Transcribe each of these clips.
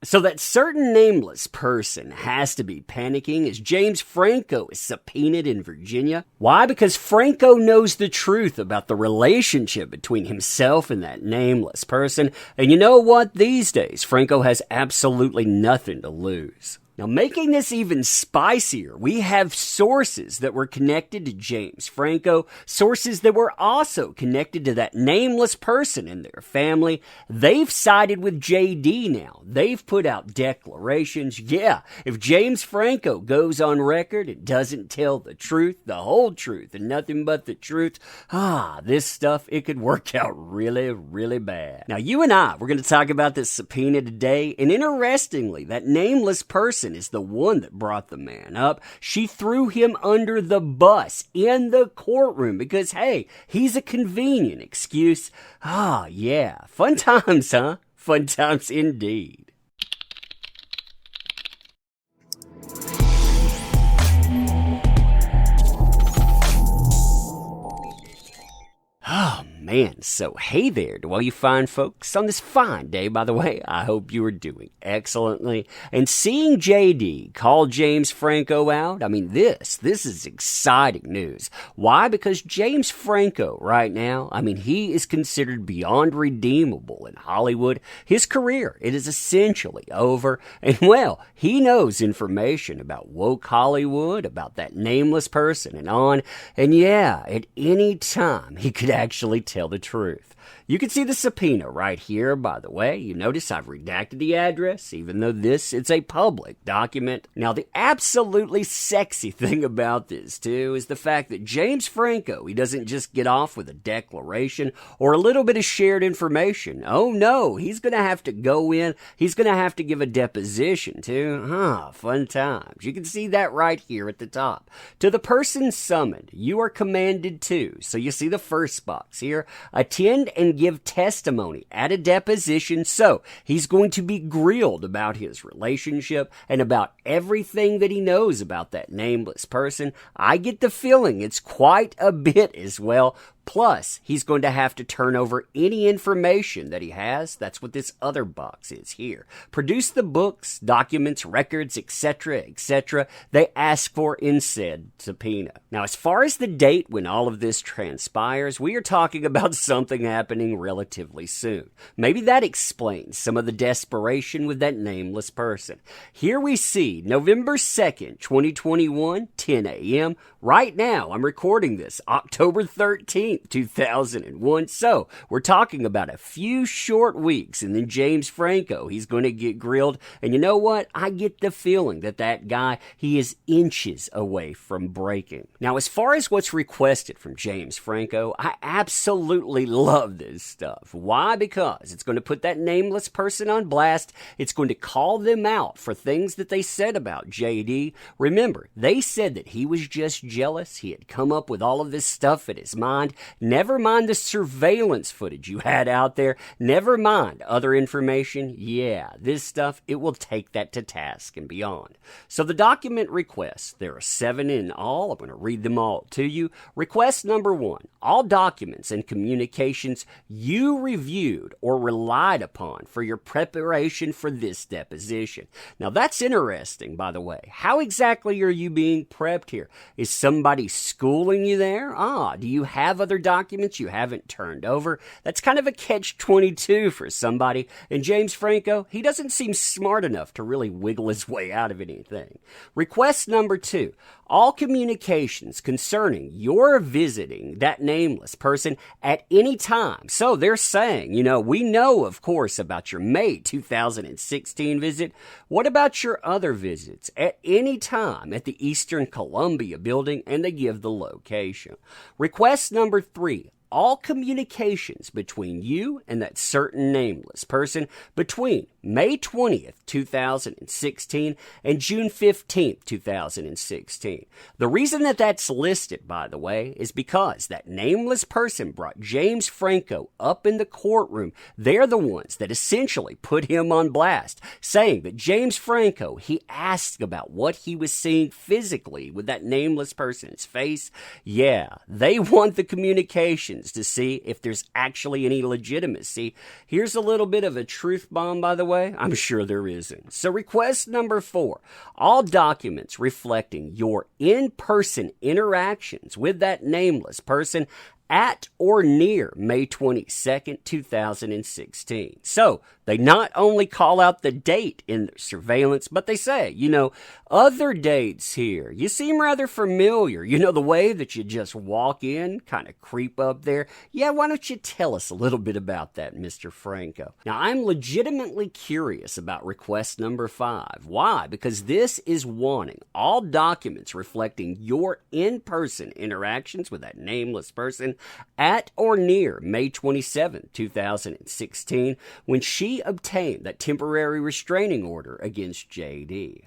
So that certain nameless person has to be panicking as James Franco is subpoenaed in Virginia. Why? Because Franco knows the truth about the relationship between himself and that nameless person. And you know what? These days, Franco has absolutely nothing to lose. Now, making this even spicier, we have sources that were connected to James Franco, sources that were also connected to that nameless person and their family. They've sided with JD now. They've put out declarations. Yeah, if James Franco goes on record and doesn't tell the truth, the whole truth, and nothing but the truth, this stuff, it could work out really, really bad. Now, you and I, we're going to talk about this subpoena today, and interestingly, that nameless person is the one that brought the man up. She threw him under the bus in the courtroom because, hey, he's a convenient excuse. Yeah. Fun times, huh? Fun times indeed. Oh, man. So, hey there to all you fine folks on this fine day, by the way. I hope you are doing excellently. And seeing JD call James Franco out, I mean, this is exciting news. Why? Because James Franco right now, I mean, he is considered beyond redeemable in Hollywood. His career, it is essentially over. And, well, he knows information about woke Hollywood, about that nameless person and on. And, yeah, at any time, he could actually tell the truth. You can see the subpoena right here, by the way. You notice I've redacted the address, even though it's a public document. Now, the absolutely sexy thing about this, too, is the fact that James Franco, he doesn't just get off with a declaration or a little bit of shared information. Oh, no, he's going to have to go in. He's going to have to give a deposition, too. Fun times. You can see that right here at the top. To the person summoned, you are commanded to. So you see the first box here. Attend and give testimony at a deposition. So he's going to be grilled about his relationship and about everything that he knows about that nameless person. I get the feeling it's quite a bit as well. Plus, he's going to have to turn over any information that he has. That's what this other box is here. Produce the books, documents, records, etc., they ask for in said subpoena. Now, as far as the date when all of this transpires, we are talking about something happening relatively soon. Maybe that explains some of the desperation with that nameless person. Here we see November 2nd, 2021, 10 a.m. Right now, I'm recording this October 13th, 2001. So we're talking about a few short weeks, and then James Franco, he's going to get grilled. And you know what? I get the feeling that guy, he is inches away from breaking. Now, as far as what's requested from James Franco, I absolutely love this stuff. Why? Because it's going to put that nameless person on blast. It's going to call them out for things that they said about JD. Remember, they said that he was just jealous. He had come up with all of this stuff in his mind. Never mind the surveillance footage you had out there. Never mind other information. Yeah, this stuff, it will take that to task and beyond. So the document requests, there are 7 in all. I'm going to read them all to you. Request number 1, all documents and communications you reviewed or relied upon for your preparation for this deposition. Now that's interesting, by the way. How exactly are you being prepped here? Is somebody schooling you there? Do you have other documents you haven't turned over? That's kind of a catch-22 for somebody. And James Franco, he doesn't seem smart enough to really wiggle his way out of anything. Request number 2, all communications concerning your visiting that nameless person at any time. So they're saying, we know, of course, about your May 2016 visit. What about your other visits at any time at the Eastern Columbia building? And they give the location. Request number 3, all communications between you and that certain nameless person between May 20th, 2016 and June 15th, 2016. The reason that that's listed, by the way, is because that nameless person brought James Franco up in the courtroom. They're the ones that essentially put him on blast, saying that James Franco, he asked about what he was seeing physically with that nameless person's face. Yeah, they want the communications to see if there's actually any legitimacy. Here's a little bit of a truth bomb, by the way. way? I'm sure there isn't. So request number 4, all documents reflecting your in-person interactions with that nameless person at or near May 22nd, 2016. So they not only call out the date in their surveillance, but they say, other dates here. You seem rather familiar. The way that you just walk in, kind of creep up there. Yeah, why don't you tell us a little bit about that, Mr. Franco? Now, I'm legitimately curious about request number 5. Why? Because this is wanting all documents reflecting your in-person interactions with that nameless person at or near May 27, 2016, when she obtained that temporary restraining order against JD.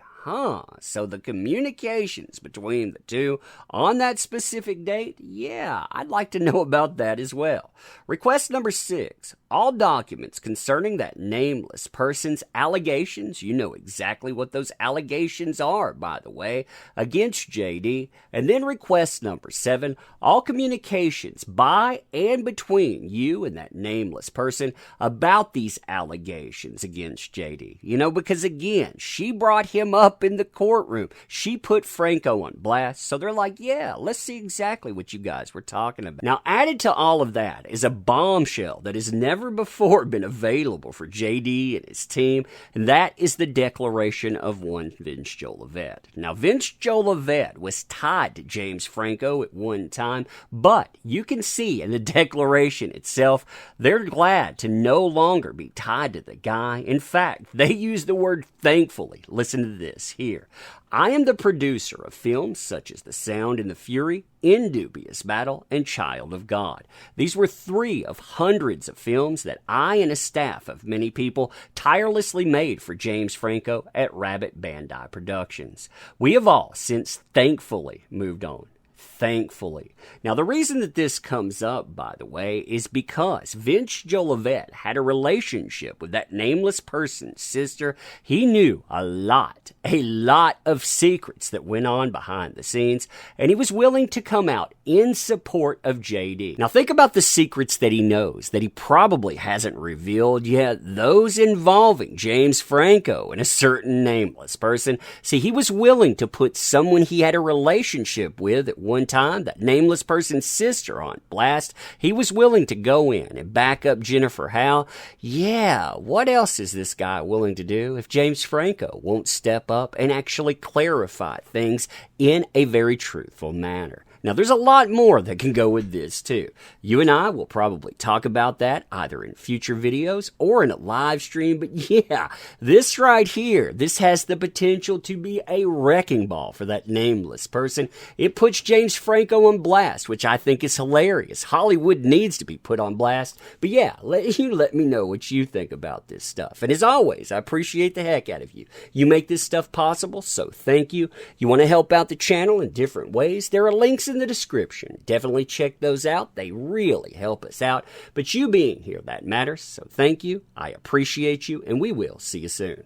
So the communications between the two on that specific date, yeah, I'd like to know about that as well. Request number 6, all documents concerning that nameless person's allegations, you know exactly what those allegations are, by the way, against JD. And then request number 7, all communications by and between you and that nameless person about these allegations against JD. Because again, she brought him up in the courtroom. She put Franco on blast. So they're like, yeah, let's see exactly what you guys were talking about. Now, added to all of that is a bombshell that has never before been available for JD and his team, and that is the declaration of one Vince Jolivet. Now, Vince Jolivet was tied to James Franco at one time, but you can see in the declaration itself, they're glad to no longer be tied to the guy. In fact, they use the word thankfully. Listen to this here. I am the producer of films such as The Sound and the Fury, Indubious Battle, and Child of God. These were 3 of hundreds of films that I and a staff of many people tirelessly made for James Franco at Rabbit Bandai Productions. We have all since thankfully moved on. Thankfully. Now, the reason that this comes up, by the way, is because Vince Jolivet had a relationship with that nameless person's sister. He knew a lot of secrets that went on behind the scenes, and he was willing to come out in support of JD. Now, think about the secrets that he knows, that he probably hasn't revealed yet, those involving James Franco and a certain nameless person. See, he was willing to put someone he had a relationship with at one time, that nameless person's sister, on blast. He was willing to go in and back up Jennifer Howe. Yeah, what else is this guy willing to do if James Franco won't step up and actually clarify things in a very truthful manner? Now, there's a lot more that can go with this, too. You and I will probably talk about that either in future videos or in a live stream. But yeah, this right here, this has the potential to be a wrecking ball for that nameless person. It puts James Franco on blast, which I think is hilarious. Hollywood needs to be put on blast. But yeah, let me know what you think about this stuff. And as always, I appreciate the heck out of you. You make this stuff possible, so thank you. You want to help out the channel in different ways? There are links in the description. Definitely check those out. They really help us out. But you being here, that matters. So thank you. I appreciate you, and we will see you soon.